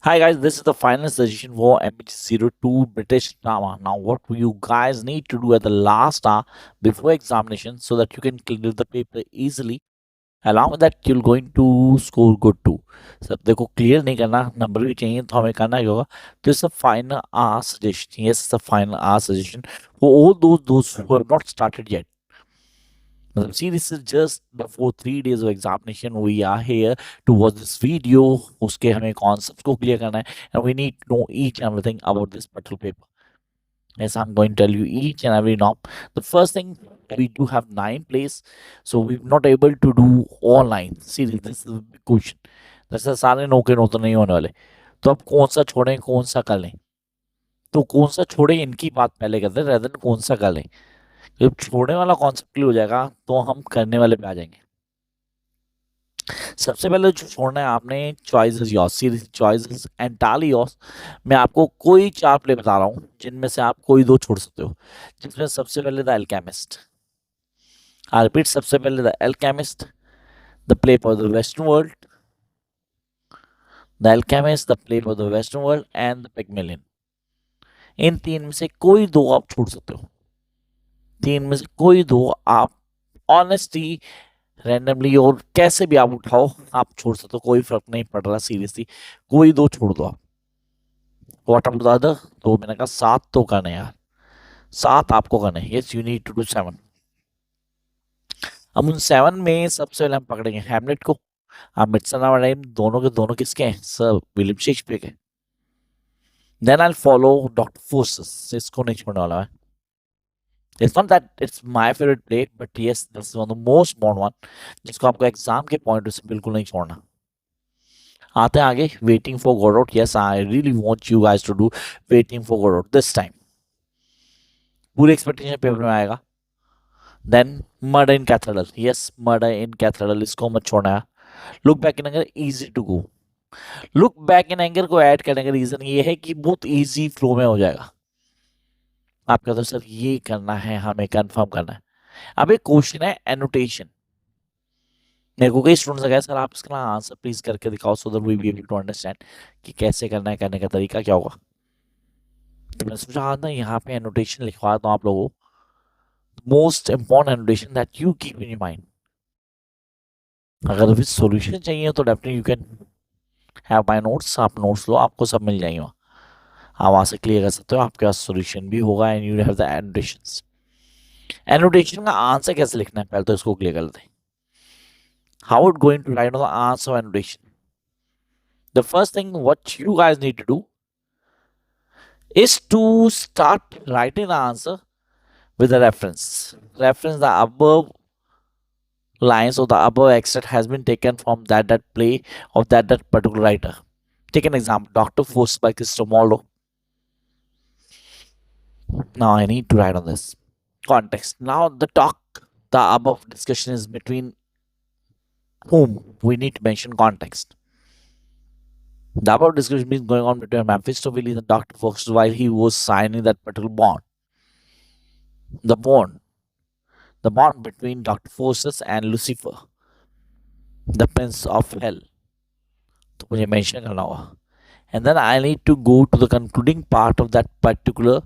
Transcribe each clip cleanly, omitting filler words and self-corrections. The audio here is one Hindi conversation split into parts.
Hi guys, this is the final suggestion for MH02 British drama. Now, what you guys need to do at the last hour before examination so that you can clear the paper easily. Along with that, you're going to score good too. सब देखो क्लियर नहीं करना नंबर भी चाहिए तो हमें करना ही होगा. तो इस final hour suggestion. Yes, it's a final hour suggestion for all those who have not started yet. See, this is just before 3 days of examination. We are here to watch this video. उसके हमें concepts को clear करना है, and we need to know each and everything about this particular paper. Yes, I'm going to tell you each and every norm. The first thing, we do have 9 plays, so we're not able to do all 9. See, this is the big question. जैसे सारे नो के नो तो नहीं होने वाले, तो अब कौन सा छोड़ें कौन सा कर लें. तो कौन सा छोड़ें इनकी बात पहले करते हैं, rather than कौन सा कर लें. जब छोड़ने वाला कॉन्सेप्ट क्लियर हो जाएगा तो हम करने वाले पे आ जाएंगे. सबसे पहले जो छोड़ना है आपने, choices yours. Series choices entirely yours. मैं आपको कोई 4 प्ले बता रहा हूँ जिनमें से आप कोई 2 छोड़ सकते हो. जिसमें सबसे पहले द एल्केमिस्ट. आई रिपीट, सबसे पहले the alchemist, the play for the western world, the alchemist, the play for the western world and the Pygmalion. इन 3 में से कोई 2 आप छोड़ सकते हो. 3 में से कोई 2 आप ऑनेस्टली रैंडमली और कैसे भी आप उठाओ आप छोड़ सकते हो. कोई फर्क नहीं पड़ रहा सीरियसली. कोई 2 छोड़ दो आप. What about the other? तो मैंने कहा 7 तो करने यार. 7 आपको करने. Yes, you need to do 7. अब उन 7 में सबसे पहले हम पकड़ेंगे हैमलेट को. अब मिडसमर नाइट दोनों के दोनों किसके हैं? सर विलियम शेक्सपियर के. Then I follow doctor Faustus. इसको नहीं छोड़ने वाला है. It's not that it's my favorite play, but yes, this is one of the most modern one जिसको आपको एग्जाम के पॉइंट से बिल्कुल नहीं छोड़ना. आते हैं आगे. Waiting for Godot. Yes, I really want you guys to do waiting for Godot this time. पूरी एक्सपेक्टेशन पेपर में आएगा. Then murder in cathedral. Yes, murder in cathedral, इसको मत छोड़ना है. Look back in anger, easy to go. Look back in anger को ऐड करने का रीजन ये है कि बहुत इजी फ्लो में हो जाएगा. आप कहते हो सर ये करना है, हमें कंफर्म करना है. अब एक क्वेश्चन है एनोटेशन. मेरे को कई स्टूडेंट्स कहा सर आप इसका आंसर प्लीज करके दिखाओ so that we be able to understand कि कैसे करना है, करने का तरीका क्या होगा. तो मैं सोचा आज ना यहाँ पे एनोटेशन लिखवा दूँ आप लोगों. Most important annotation that you keep in your mind. अगर फिर सॉल्यूशन चाहिए तो definitely you can have my notes. आप नोट्स लो, आपको सब मिल जाएंगे. आप वहाँ से क्लियर कर सकते हो. आपके पास सॉल्यूशन भी होगा and you have the annotations. Annotation का आंसर कैसे लिखना है पहले तो इसको क्लियर कर लेते हैं. How it going to write on the answer annotation? The first thing what you guys need to do is to start writing the answer with a reference. Reference the above lines or the above extract has been taken from that play of that particular writer. Take an example, Dr. Faust by Christopher Marlowe. Now I need to write on this context. Now the above discussion is between whom. We need to mention context. The above discussion is going on between Mephistopheles and Dr. Fox while he was signing that particular bond. The bond between Dr. Faustus and Lucifer, the prince of hell. तो मुझे mention करना होगा. And then I need to go to the concluding part of that particular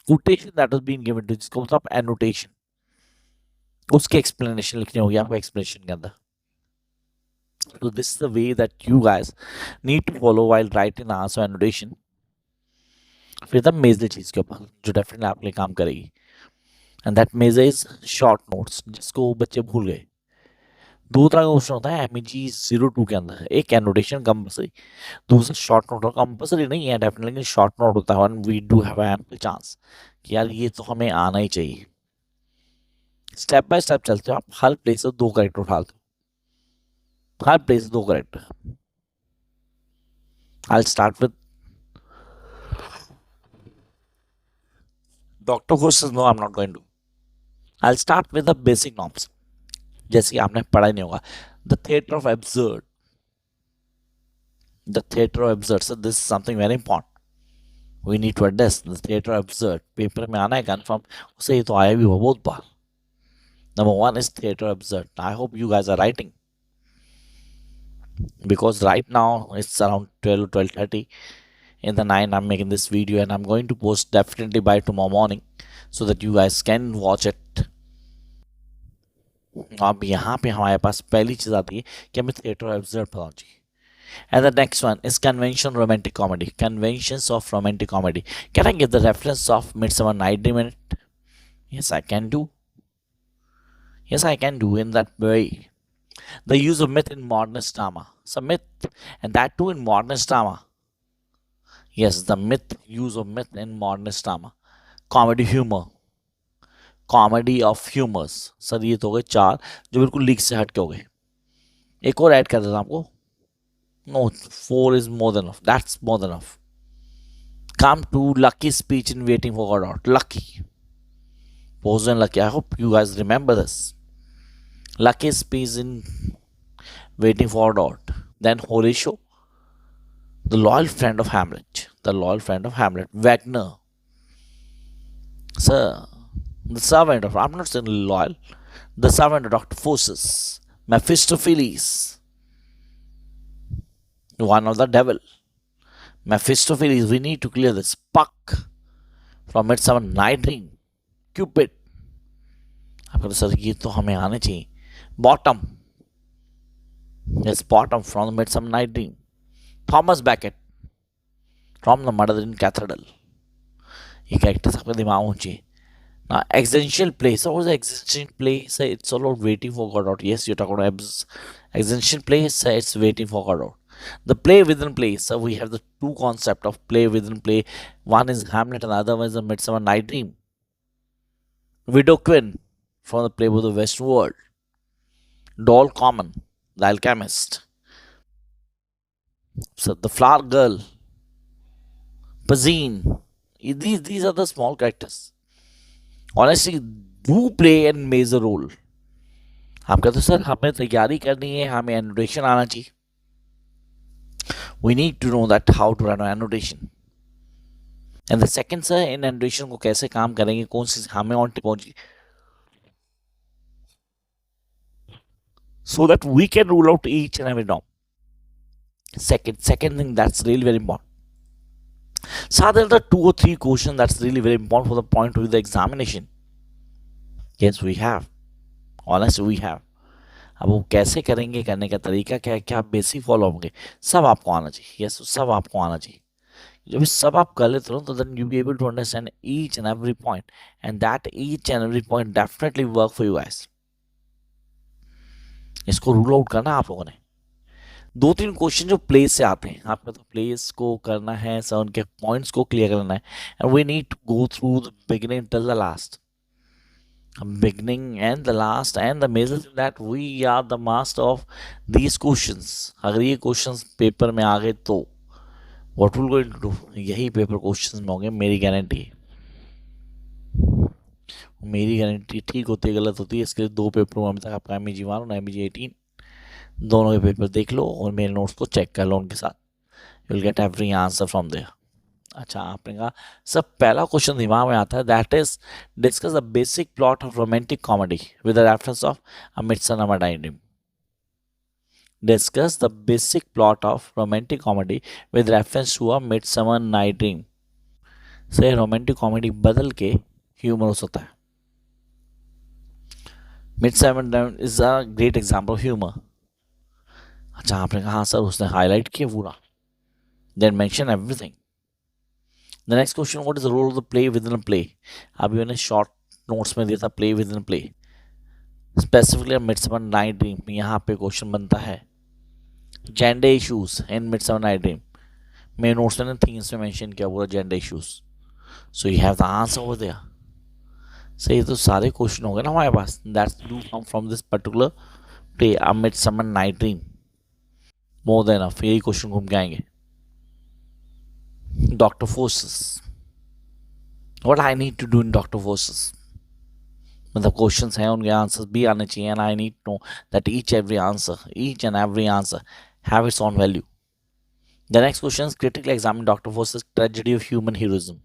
quotation that was being given to जिसको मतलब annotation. उसकी explanation लिखनी होगी आपको explanation के अंदर. So this is the way that you guys need to follow while writing the answer annotation. फिर द मेजर चीज के ऊपर जो डेफिनेटली आपके लिए काम करेगी. And that major is short notes जिसको बच्चे भूल गए. 2 तरह का क्वेश्चन होता है MEG02 के अंदर. एक एनोटेशन कंपल्सरी, दूसरा शॉर्ट नोट. और कंपल्सरी नहीं है डेफिनेटली, लेकिन शॉर्ट नोट होता है. We do have ample chance कि यार ये तो हमें आना ही चाहिए. स्टेप बाय स्टेप चलते हो आप. हर प्लेस से 2 करेक्टर उठाते हो. हर प्लेस से 2 character. I start with Dr. Who says no, I'm not going to. I'll start with the basic norms. जैसे कि आपने पढ़ा ही नहीं होगा. The theater of absurd. The theater of absurd. So this is something very important. We need to address the theater of absurd. Paper में आना है कंफर्म. उसे ये तो आया भी हुआ बहुत बार. Number 1 is theater of absurd. I hope you guys are writing. because right now it's around 12, 12:30 in the night. I'm making this video and I'm going to post definitely by tomorrow morning so that you guys can watch it. अब यहाँ पे हमारे पास पहली चीज आती है कि हमें थिएटर ऑब्जर्व करना चाहिए. And the next one is convention romantic comedy. Conventions of romantic comedy. Can I give the reference of Midsummer Night Dream in it? Yes, I can do. Yes, I can do in that way. The use of myth in modernist drama. So myth, and that too in modernist drama. Yes, the use of myth in modernist drama. Comedy humor. Comedy of humours. Sir ये तो हो गए 4 जो बिल्कुल लीक से हट के हो गए. एक और ऐड कर देता हूं आपको. No, 4 is more than half. That's more than half. Come to Lucky speech in waiting for God. Lucky Pozzo and Lucky. I hope you guys remember this. Lucky speech in waiting for God. Then Horatio, the loyal friend of Hamlet. The loyal friend of Hamlet. Wagner. Sir, the servant of, I'm not saying loyal, the servant of Dr. Faustus. Mephistopheles, one of the devil. Mephistopheles, we need to clear this. Puck from Midsummer Night Dream. Cupid. आपको तो सर ये तो हमें आने चाहिए. Bottom. Yes, Bottom from the Midsummer Night Dream. Thomas Becket from the Murder Cathedral. ये कैरेक्टर्स आपके दिमाग में चाहिए. Now, existential play. So, what is the existential play? Say it's all about waiting for Godot. Yes, you're talking about existential play. Say it's waiting for Godot. The play within play. So, we have the two concept of play within play. One is Hamlet and the other one is the Midsummer Night Dream. Widow Quinn from the play of the Western World. Doll Common, the alchemist. So, the flower girl. Pazine. These are the small characters. Honestly, do play a major role. आप कहते हो सर हमें तैयारी करनी है, हमें एनोटेशन आना चाहिए. We need to know that how to run an annotation. And the second sir, in annotation को कैसे काम करेंगे, कौन सी हमें ऑन टिप पहुंची, so that we can rule out each and every norm. Second thing that's really very important. So there are 2 or 3 questions that's really very important for the point of the examination. Yes, we have. Honestly, we have. अब वो कैसे करेंगे, करने का तरीका क्या है, क्या बेसिक फॉलो होंगे, सब आपको आना चाहिए. यस, सब आपको आना चाहिए. जब सब आप कर लेते हो तो then you be able to understand each and every point, and that each and every point definitely work for you guys. इसको रूल आउट करना आप लोगों ने. 2-3 क्वेश्चन जो प्लेस से आते हैं, आपको तो प्लेस को करना है सर, उनके पॉइंट्स को क्लियर करना है. And we need to go through the beginning till the last. Beginning and the last, and the major thing that we are the master of these questions. अगर ये questions पेपर में आ गए तो what will going to do, यही पेपर क्वेश्चंस में होंगे. मेरी गारंटी है, मेरी गारंटी ठीक होती है गलत होती है. इसके 2 पेपरों में तक आपका MEG 1 और MEG 18 दोनों के पेपर देख लो और मेरे नोट्स को चेक कर लो उनके साथ. You will get every answer from there. अच्छा, आपने कहा सब पहला क्वेश्चन दिमाग में आता है, that is discuss the basic plot of romantic comedy with the reference of a Midsummer Night Dream. Discuss the basic plot of romantic comedy with reference to a Midsummer Night Dream. से रोमांटिक कॉमेडी बदल के ह्यूमरस होता है. Midsummer Night is a great example of humour. अच्छा, आपने कहा हाँ सर, उसने हाईलाइट किया पूरा, then mention everything. The next question, what is the role of the play within a play? अभी मैंने शॉर्ट नोट्स में दिया था play within a play. Specifically Midsummer Night Dream, यहाँ पे क्वेश्चन बनता है gender issues in Midsummer Night Dream. मेरे नोट्स में थिंग्स में मेंशन किया पूरा gender issues. So you have the answer over there. So ये तो सारे क्वेश्चन हो गए ना हमारे पास. That's do come from this particular play, A Midsummer Night Dream. More than enough. यही क्वेश्चन घूम के आएंगे. Dr. Faustus. What I need to do in Dr. Faustus? मतलब क्वेश्चंस हैं, उनके आंसर्स भी आने चाहिए. And I need to know that each and every answer have its own value. The next question, critically examine Dr. Faustus' tragedy of human heroism.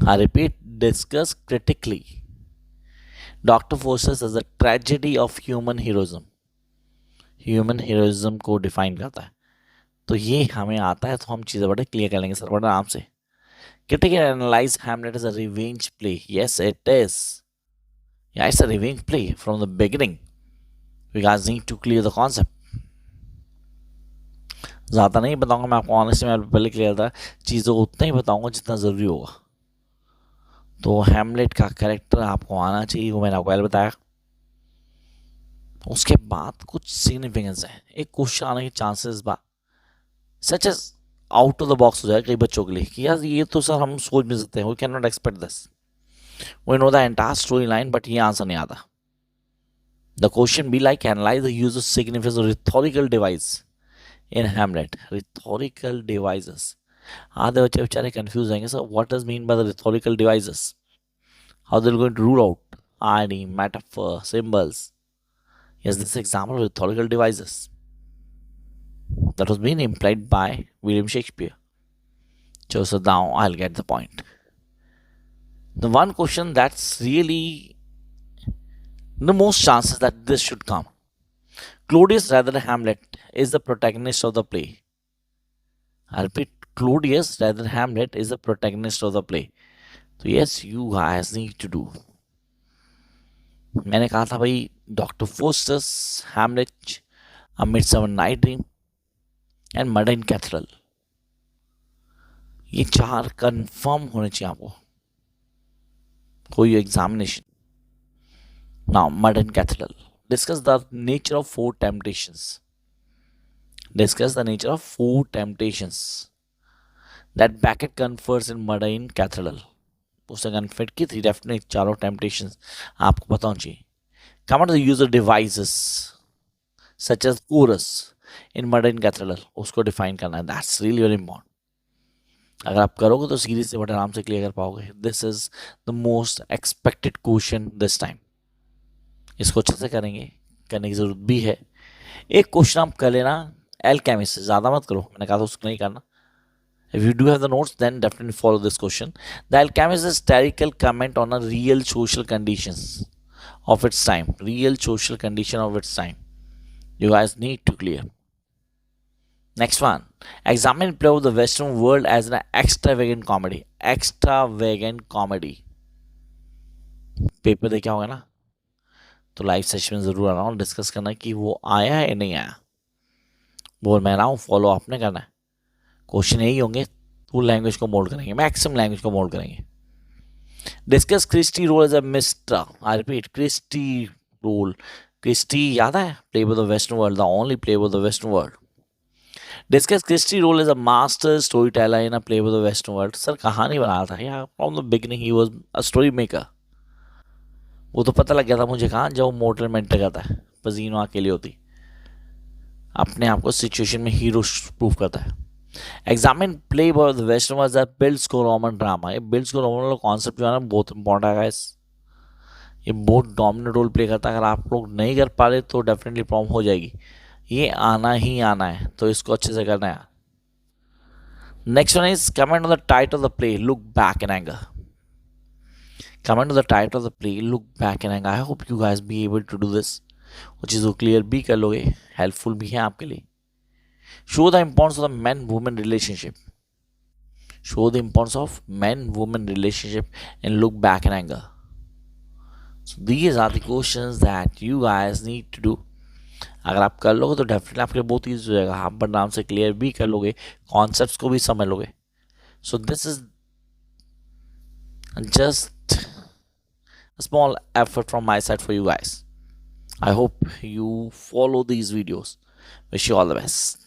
I repeat, discuss critically Dr. Faustus as a tragedy of human heroism. Human heroism को डिफाइन करता है। तो ये हमें आता है तो हम चीज़ें बड़े क्लियर कर लेंगे सर बड़े आराम से। Critically analyze Hamlet as a revenge play. Yes, it is. Yeah, it's a revenge play from the beginning. You guys need to clear the concept. ज़्यादा नहीं बताऊंगा मैं आपको, ऑनेस्टली मैं पहले क्लियर था, चीज़ों को उतना ही बताऊंगा जितना ज़रूरी होगा। तो हैमलेट का कैरेक्टर आपको आना चाहिए, वो मैंने आपको पहले बताया। उसके बाद कुछ सिग्निफिकेंस है, एक क्वेश्चन आने के चांसेस बा such as out of the box हो जाए कई बच्चों के लिए कि यार ये तो सर हम सोच भी सकते हैं, we can not expect this, we know the entire story line, but ये आंसर नहीं आता। The question be like analyse the use of significance of rhetorical device in Hamlet. Rhetorical devices, आधे बच्चे बेचारे कंफ्यूज जाएंगे sir what does mean by the rhetorical devices, how they are going to rule out irony, metaphor, symbols. Yes, this example of rhetorical devices that was being implied by William Shakespeare. So now I'll get the point. The one question that's really the most chances that this should come. Claudius rather than Hamlet is the protagonist of the play. I repeat, Claudius rather than Hamlet is the protagonist of the play. So yes, you guys need to do. मैंने कहा था भाई doctor Faustus, Hamlet, a Midsummer Night dream and murder in cathedral, ये चार कंफर्म होने चाहिए आपको कोई examination. Now murder in cathedral, discuss the nature of four temptations, discuss the nature of four temptations that baked confers in murder in cathedral. उसने कन्फर्ट की थी डेफिनेट चारों टेम्पटेशंस आपको पता होना चाहिए। Come on to the user devices such as chorus in murder in cathedral, उसको डिफाइन करना है, that's really very important। अगर आप करोगे तो सीरीज से बड़े आराम से क्लियर कर पाओगे। This is the most expected question this time, इसको अच्छे से करेंगे, करने की जरूरत भी है। एक क्वेश्चन आप कर लेना एल्केमिस्ट से, ज़्यादा मत करो, मैंने कहा था उसको नहीं करना। If you do have the notes, then definitely follow this question. The Alchemist is a satirical comment on a real social conditions of its time. Real social condition of its time. You guys need to clear. Next one. Examine play of the Western world as an extravagant comedy. Extravagant comedy. Paper देखा होगा ना, तो लाइव सेशन में ज़रूर आना और डिस्कस करना कि वो आया है या नहीं आया। बोल मैं रहा हूँ, फॉलो आपने करना है। क्वेश्चन यही होंगे, फुल लैंग्वेज को मोल्ड करेंगे, मैक्सिमम लैंग्वेज को मोल्ड करेंगे। Discuss Christy role as a mister, I repeat Christy role. Christy याद है, play with the western world, the only play with the western World. Discuss Christy role as a master storyteller in a play with the western World. Sir कहानी बनाया था यार, फ्रॉम द बिगिनिंग ही वाज अ स्टोरी मेकर। वो तो पता लग गया था मुझे कहाँ, जब वो मोटर में एंटर करता है, पजीनो अकेली होती, अपने आप को सिचुएशन में हीरो प्रूफ करता है। Examine play boy the western world that builds को रोमन ड्रामा। ये बिल्ड्स को रोमन कॉन्सेप्ट जो है ना बहुत इंपॉर्टेंट है गाइस, ये बहुत डोमिनेंट रोल प्ले करता है। अगर आप लोग नहीं कर पा रहे तो डेफिनेटली प्रॉब्लम हो जाएगी, ये आना ही आना है, तो इसको अच्छे से करना है। Next one is comment on the title of the play, Look back in Anger. Comment on the title of the play, Look back in Anger. I hope you guys be able to do this, वो चीज़ को क्लियर भी कर लोगे, हेल्पफुल भी है आपके लिए। Show the importance of the man-woman relationship. Show the importance of man-woman relationship and look back in anger. So these are the questions that you guys need to do. अगर आप कर लोगे तो डेफिनेटली आपके लिए बहुत ईजी हो जाएगा, आप आराम से क्लियर भी कर लोगे, कॉन्सेप्ट्स को भी समझ लोगे। So this is just a small effort from my side for you guys. I hope you follow these videos. Wish you all the best.